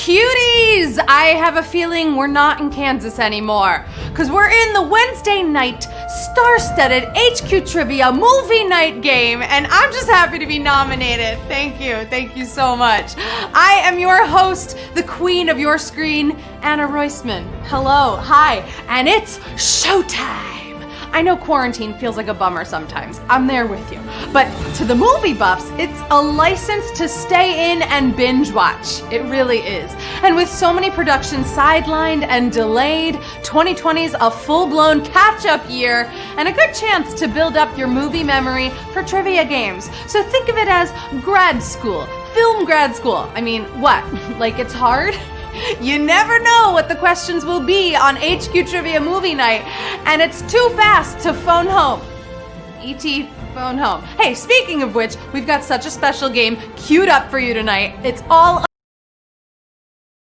Cuties! I have a feeling we're not in Kansas anymore, because we're in the Wednesday night star-studded HQ Trivia movie night game, and I'm just happy to be nominated. Thank you so much. I am your host, the queen of your screen, Anna Roisman. Hello, hi, and it's showtime. I know quarantine feels like a bummer sometimes. I'm there with you. But to the movie buffs, it's a license to stay in and binge watch. It really is. And with so many productions sidelined and delayed, 2020's a full-blown catch-up year and a good chance to build up your movie memory for trivia games. So think of it as grad school, film grad school. I mean, what? Like it's hard? You never know what the questions will be on HQ Trivia Movie Night, and it's too fast to phone home. E.T. phone home. Hey, speaking of which, we've got such a special game queued up for you tonight. It's all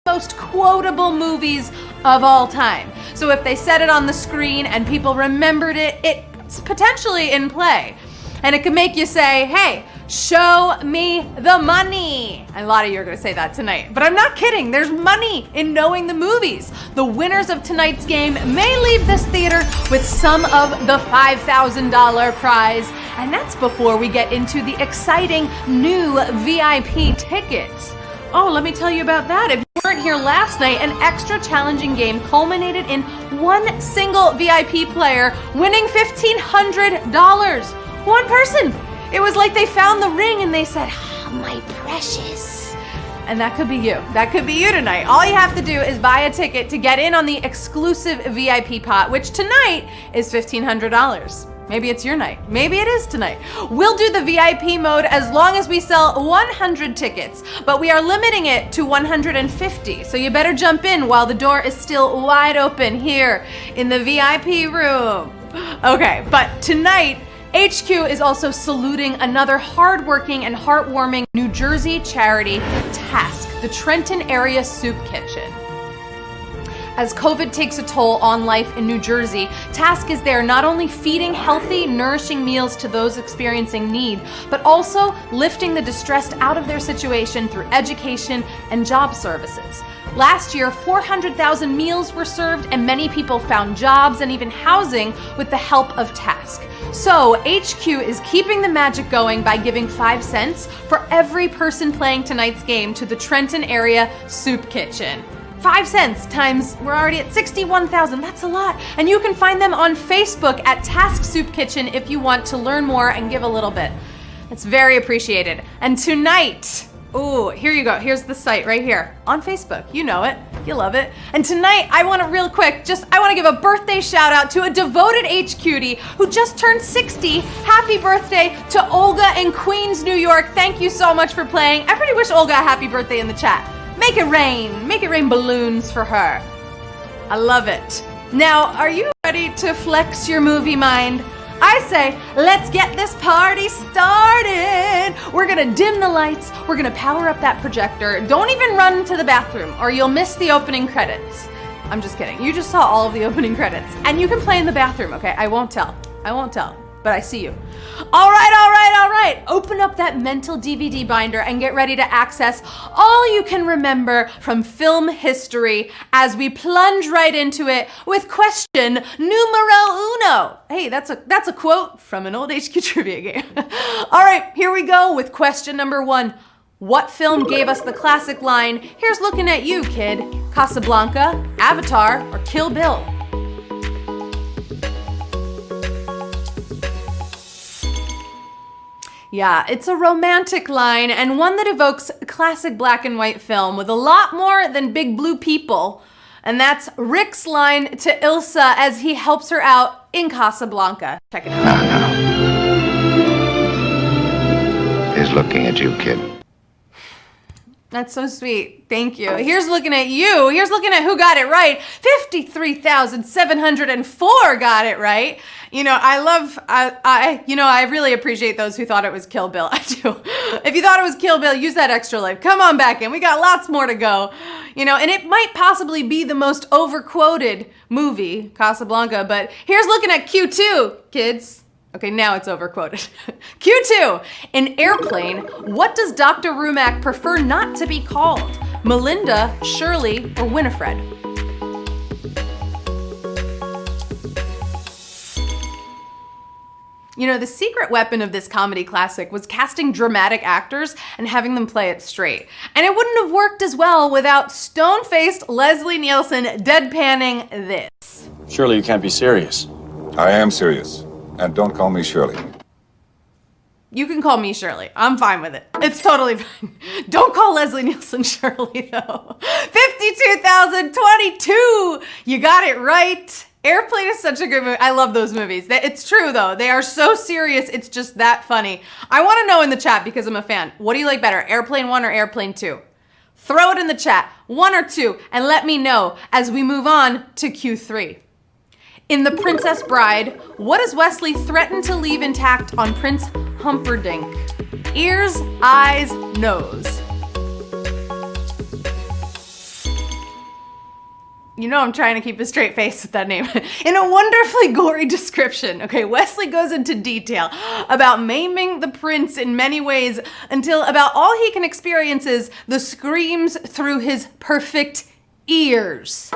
most quotable movies of all time. So if they said it on the screen and people remembered it, it's potentially in play. And it can make you say, hey, show me the money. And a lot of you are going to say that tonight. But I'm not kidding. There's money in knowing the movies. The winners of tonight's game may leave this theater with some of the $5,000 prize. And that's before we get into the exciting new VIP tickets. Oh, let me tell you about that. If you weren't here last night, an extra challenging game culminated in one single VIP player winning $1,500. One person. It was like they found the ring and they said, my precious. And that could be you. That could be you tonight. All you have to do is buy a ticket to get in on the exclusive VIP pot, which tonight is $1,500. Maybe it's your night. Maybe it is tonight. We'll do the VIP mode as long as we sell 100 tickets, but we are limiting it to 150. So you better jump in while the door is still wide open here in the VIP room. Okay, but tonight, HQ is also saluting another hardworking and heartwarming New Jersey charity, Task, the Trenton Area Soup Kitchen. As COVID takes a toll on life in New Jersey, Task is there not only feeding healthy, nourishing meals to those experiencing need, but also lifting the distressed out of their situation through education and job services. Last year, 400,000 meals were served and many people found jobs and even housing with the help of Task. So HQ is keeping the magic going by giving 5 cents for every person playing tonight's game to the Trenton Area Soup Kitchen. 5 cents times, we're already at 61,000, that's a lot. And you can find them on Facebook at Task Soup Kitchen if you want to learn more and give a little bit. It's very appreciated. And tonight, ooh, here you go. Here's the site right here on Facebook. You know it. You love it. And tonight, I want to real quick, I want to give a birthday shout out to a devoted HQtie who just turned 60. Happy birthday to Olga in Queens, New York. Thank you so much for playing. Everybody wish Olga a happy birthday in the chat. Make it rain balloons for her. I love it. Now, are you ready to flex your movie mind? I say, let's get this party started. We're gonna dim the lights. We're gonna power up that projector. Don't even run to the bathroom or you'll miss the opening credits. I'm just kidding. You just saw all of the opening credits. And you can play in the bathroom, okay? I won't tell, but I see you. All right. Open up that mental DVD binder and get ready to access all you can remember from film history as we plunge right into it with question numero uno. Hey, that's a quote from an old HQ trivia game. All right, here we go with question number 1. What film gave us the classic line, "Here's looking at you, kid"? Casablanca, Avatar, or Kill Bill? Yeah, it's a romantic line and one that evokes a classic black and white film with a lot more than big blue people. And that's Rick's line to Ilsa as he helps her out in Casablanca. Check it out. No. He's looking at you, kid. That's so sweet. Thank you. Here's looking at you. Here's looking at who got it right. 53,704 got it right. You know, I really appreciate those who thought it was Kill Bill. I do. If you thought it was Kill Bill, use that extra life. Come on back in. We got lots more to go. You know, and it might possibly be the most overquoted movie, Casablanca, but here's looking at Q2, kids. Okay, now it's overquoted. Q2, in Airplane, what does Dr. Rumack prefer not to be called? Melinda, Shirley, or Winifred? You know, the secret weapon of this comedy classic was casting dramatic actors and having them play it straight. And it wouldn't have worked as well without stone-faced Leslie Nielsen deadpanning this. Surely you can't be serious. I am serious. And don't call me Shirley. You can call me Shirley. I'm fine with it. It's totally fine. Don't call Leslie Nielsen Shirley, though. 52,022! You got it right. Airplane is such a good movie. I love those movies. It's true, though. They are so serious, it's just that funny. I want to know in the chat, because I'm a fan, what do you like better, Airplane 1 or Airplane 2? Throw it in the chat, 1 or 2, and let me know as we move on to Q3. In The Princess Bride, what does Wesley threaten to leave intact on Prince Humperdinck? Ears, eyes, nose. You know I'm trying to keep a straight face with that name. In a wonderfully gory description, okay, Wesley goes into detail about maiming the prince in many ways until about all he can experience is the screams through his perfect ears.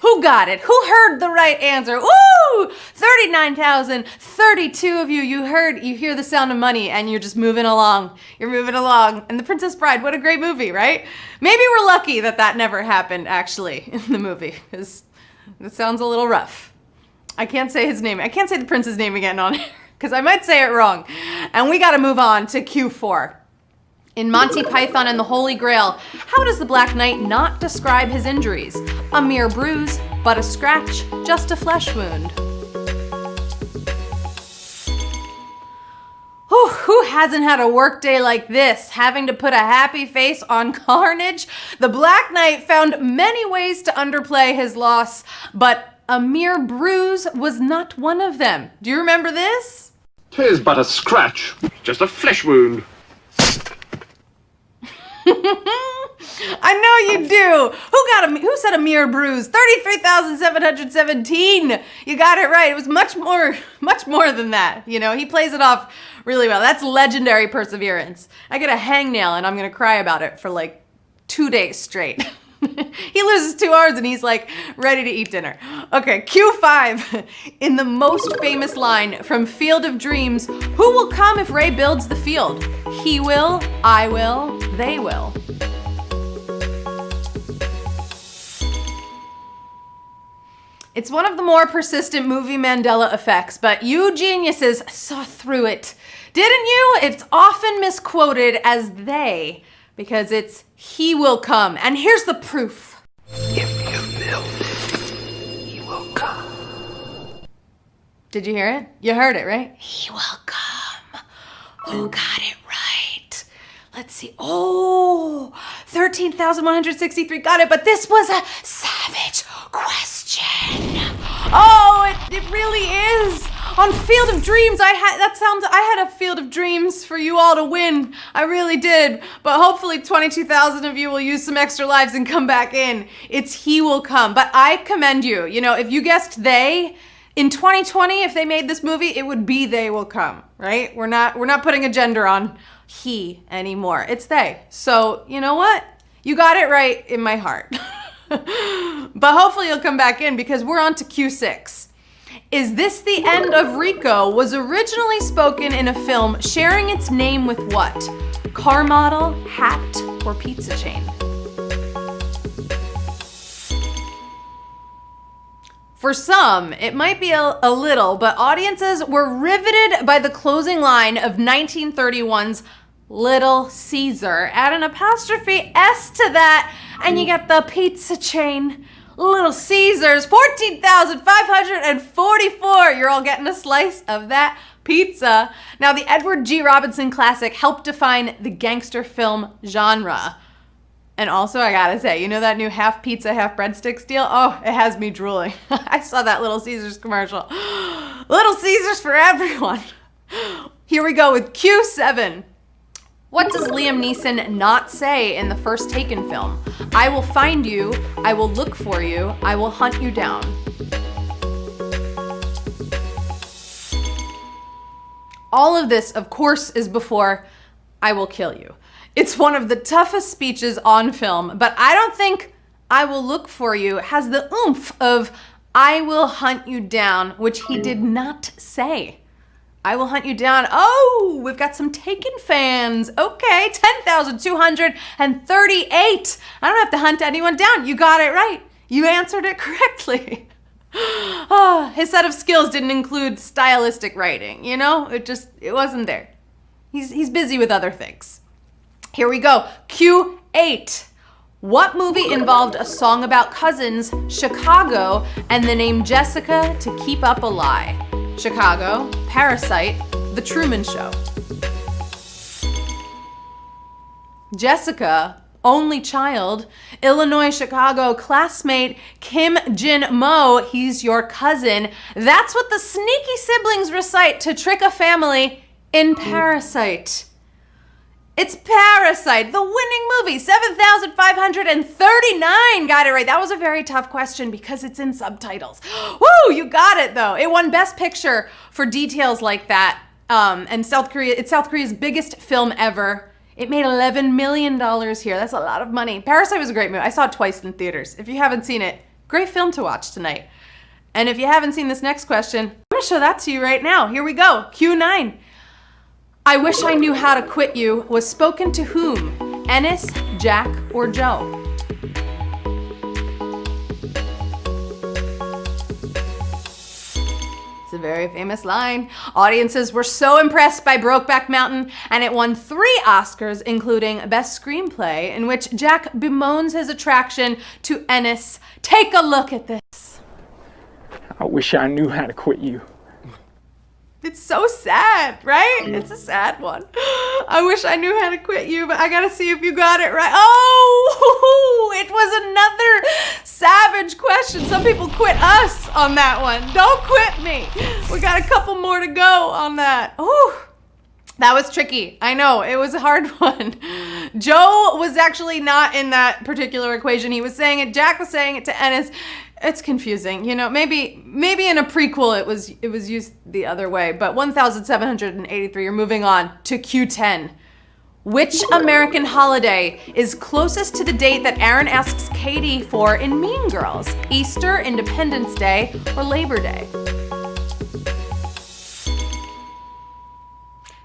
Who got it? Who heard the right answer? Woo! 39,032 of you. You hear the sound of money and you're just moving along. You're moving along. And The Princess Bride, what a great movie, right? Maybe we're lucky that never happened actually in the movie, because it sounds a little rough. I can't say his name. I can't say the prince's name again on here because I might say it wrong. And we gotta move on to Q4. In Monty Python and the Holy Grail, how does the Black Knight not describe his injuries? A mere bruise, but a scratch, just a flesh wound. Who hasn't had a work day like this, having to put a happy face on carnage? The Black Knight found many ways to underplay his loss, but a mere bruise was not one of them. Do you remember this? 'Tis but a scratch, just a flesh wound. I know you do. Who said a mere bruise? 33,717. You got it right. It was much more than that. You know, he plays it off really well. That's legendary perseverance. I get a hangnail and I'm gonna cry about it for like 2 days straight. He loses 2 arms and he's like ready to eat dinner. Okay, Q5. In the most famous line from Field of Dreams, who will come if Ray builds the field? He will, I will, they will. It's one of the more persistent movie Mandela effects, but you geniuses saw through it. Didn't you? It's often misquoted as they, because it's he will come. And here's the proof. If you build it, he will come. Did you hear it? You heard it, right? He will come. Who got it right? Let's see. Oh, 13,163 got it, but this was a savage question. Oh, it really is. On Field of Dreams, I had a Field of Dreams for you all to win. I really did. But hopefully 22,000 of you will use some extra lives and come back in. It's he will come. But I commend you. You know, if you guessed they, in 2020, if they made this movie, it would be they will come, right? We're not putting a gender on he anymore. It's they. So, you know what? You got it right in my heart. But hopefully you'll come back in because we're on to Q6. Is This the End of Rico was originally spoken in a film sharing its name with what? Car model, hat, or pizza chain? For some, it might be a little, but audiences were riveted by the closing line of 1931's Little Caesar. Add an apostrophe S to that, and you get the pizza chain. Little Caesars, 14,544. You're all getting a slice of that pizza. Now, the Edward G. Robinson classic helped define the gangster film genre. And also, I gotta say, you know that new half pizza, half breadsticks deal? Oh, it has me drooling. I saw that Little Caesars commercial. Little Caesars for everyone. Here we go with Q7. What does Liam Neeson not say in the first Taken film? I will find you, I will look for you, I will hunt you down. All of this, of course, is before "I will kill you." It's one of the toughest speeches on film, but I don't think "I will look for you" has the oomph of "I will hunt you down," which he did not say. "I will hunt you down." Oh, we've got some Taken fans. Okay, 10,238. I don't have to hunt anyone down. You got it right. You answered it correctly. Oh, his set of skills didn't include stylistic writing, you know? It wasn't there. He's busy with other things. Here we go. Q8. What movie involved a song about cousins, Chicago, and the name Jessica to keep up a lie? Chicago, Parasite, The Truman Show. Jessica, only child, Illinois, Chicago classmate Kim Jin Mo, he's your cousin. That's what the sneaky siblings recite to trick a family in Parasite. It's Parasite, the winning movie, 7,539. Got it right. That was a very tough question because it's in subtitles. Woo, you got it though. It won Best Picture for details like that. And it's South Korea's biggest film ever. It made $11 million here. That's a lot of money. Parasite was a great movie. I saw it twice in theaters. If you haven't seen it, great film to watch tonight. And if you haven't seen this next question, I'm gonna show that to you right now. Here we go, Q9. "I wish I knew how to quit you" was spoken to whom? Ennis, Jack, or Joe? It's a very famous line. Audiences were so impressed by Brokeback Mountain, and it won 3 Oscars, including Best Screenplay, in which Jack bemoans his attraction to Ennis. Take a look at this. "I wish I knew how to quit you." It's so sad, right? It's a sad one. "I wish I knew how to quit you," but I gotta see if you got it right. Oh, it was another savage question. Some people quit us on that one. Don't quit me. We got a couple more to go on that. Ooh, that was tricky. I know, it was a hard one. Joe was actually not in that particular equation. He was saying it, Jack was saying it to Ennis. It's confusing, you know. Maybe in a prequel it was used the other way. But 1,783. You're moving on to Q10. Which American holiday is closest to the date that Aaron asks Katie for in Mean Girls? Easter, Independence Day, or Labor Day?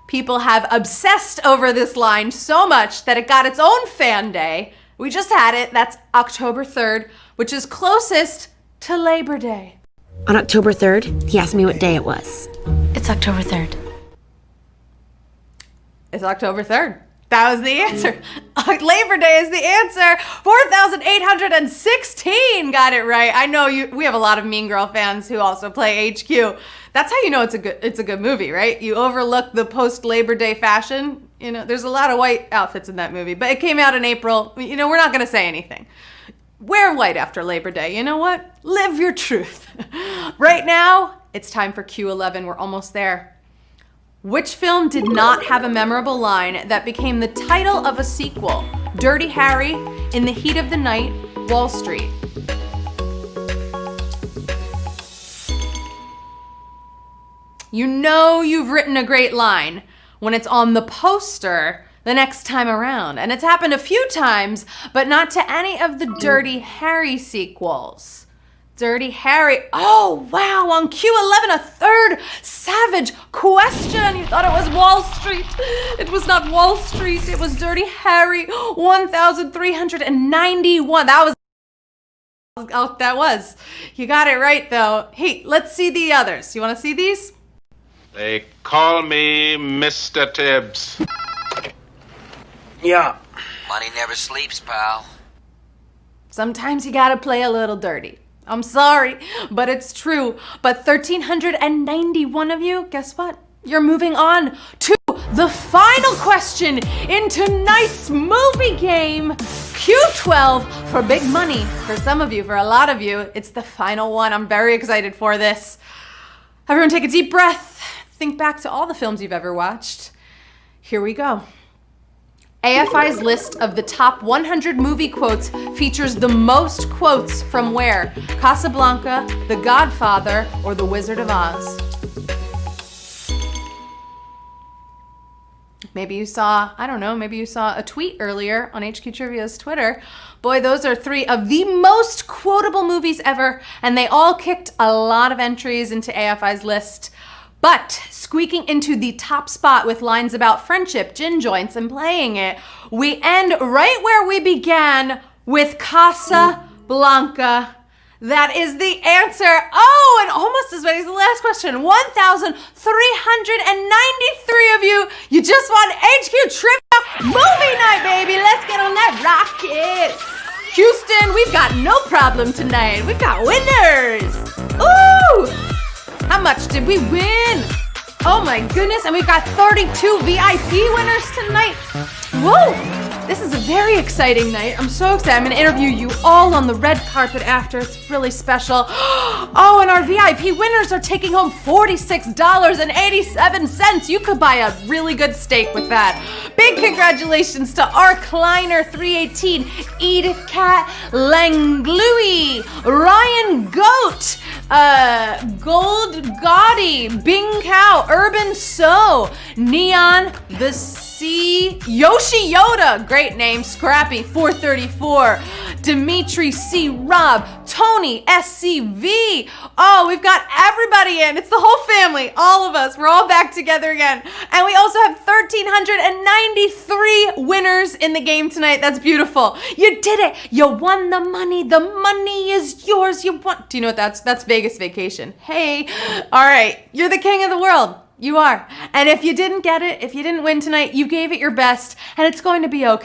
People have obsessed over this line so much that it got its own fan day. We just had it. That's October 3rd, which is closest to Labor Day. On October 3rd, he asked me what day it was. It's October 3rd. It's October 3rd. That was the answer. Labor Day is the answer. 4,816 got it right. I know we have a lot of Mean Girl fans who also play HQ. That's how you know it's a good movie, right? You overlook the post-Labor Day fashion. You know, there's a lot of white outfits in that movie, but it came out in April. You know, we're not going to say anything. Wear white after Labor Day. You know what? Live your truth. Right now, it's time for Q11. We're almost there. Which film did not have a memorable line that became the title of a sequel? Dirty Harry, In the Heat of the Night, Wall Street. You know you've written a great line when it's on the poster the next time around. And it's happened a few times, but not to any of the Dirty Harry sequels. Dirty Harry, oh wow, on Q11, a third savage question. You thought it was Wall Street. It was not Wall Street, it was Dirty Harry, 1,391. That was. You got it right though. Hey, let's see the others. You wanna see these? They call me Mr. Tibbs. Yeah. Money never sleeps, pal. Sometimes you gotta play a little dirty. I'm sorry, but it's true. But 1,391 of you, guess what? You're moving on to the final question in tonight's movie game. Q12 for big money. For some of you, for a lot of you, it's the final one. I'm very excited for this. Everyone take a deep breath. Think back to all the films you've ever watched. Here we go. AFI's list of the top 100 movie quotes features the most quotes from where? Casablanca, The Godfather, or The Wizard of Oz? Maybe you saw, I don't know, maybe you saw a tweet earlier on HQ Trivia's Twitter. Boy, those are 3 of the most quotable movies ever, and they all kicked a lot of entries into AFI's list. But squeaking into the top spot with lines about friendship, gin joints, and playing it, we end right where we began with Casablanca. That is the answer. Oh, and almost as many as the last question. 1,393 of you. You just won HQ Trivia Movie Night, baby. Let's get on that rocket. Houston, we've got no problem tonight. We've got winners. Ooh! How much did we win? Oh my goodness, and we've got 32 VIP winners tonight. Whoa! This is a very exciting night. I'm so excited. I'm gonna interview you all on the red carpet after. It's really special. Oh, and our VIP winners are taking home $46.87. You could buy a really good steak with that. Big congratulations to R. Kleiner 318, Edith Cat Langlui, Ryan Goat, Gold Gaudy, Bing Cow, Urban So, Neon the C, Yoshi Yoda, great name, Scrappy 434, Dimitri C. Rob, Tony SCV. Oh, we've got everybody in. It's the whole family, all of us. We're all back together again. And we also have 1,393 winners in the game tonight. That's beautiful. You did it. You won the money. The money is yours. You won. Do you know what that's Vegas vacation. Hey, all right. You're the king of the world. You are. And if you didn't get it, if you didn't win tonight, you gave it your best, and it's going to be okay.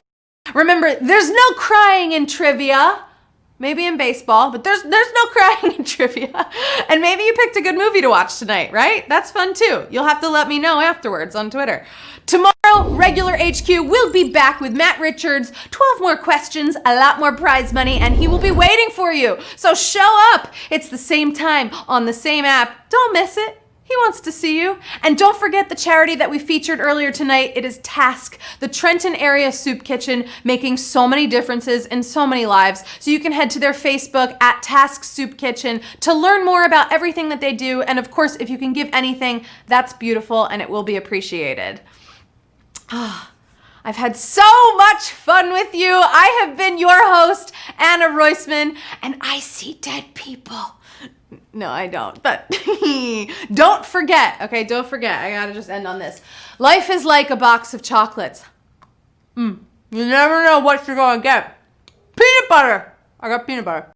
Remember, there's no crying in trivia. Maybe in baseball, but there's no crying in trivia. And maybe you picked a good movie to watch tonight, right? That's fun too. You'll have to let me know afterwards on Twitter. Tomorrow, regular HQ will be back with Matt Richards, 12 more questions, a lot more prize money, and he will be waiting for you. So show up. It's the same time on the same app. Don't miss it. He wants to see you. And don't forget the charity that we featured earlier tonight. It is Task, the Trenton area soup kitchen, making so many differences in so many lives. So you can head to their Facebook at Task Soup Kitchen to learn more about everything that they do. And of course, if you can give anything, that's beautiful and it will be appreciated. I've had so much fun with you. I have been your host, Anna Roisman, and I see dead people. No, I don't, but don't forget, okay? Don't forget. I gotta just end on this. Life is like a box of chocolates. You never know what you're gonna get. Peanut butter. I got peanut butter.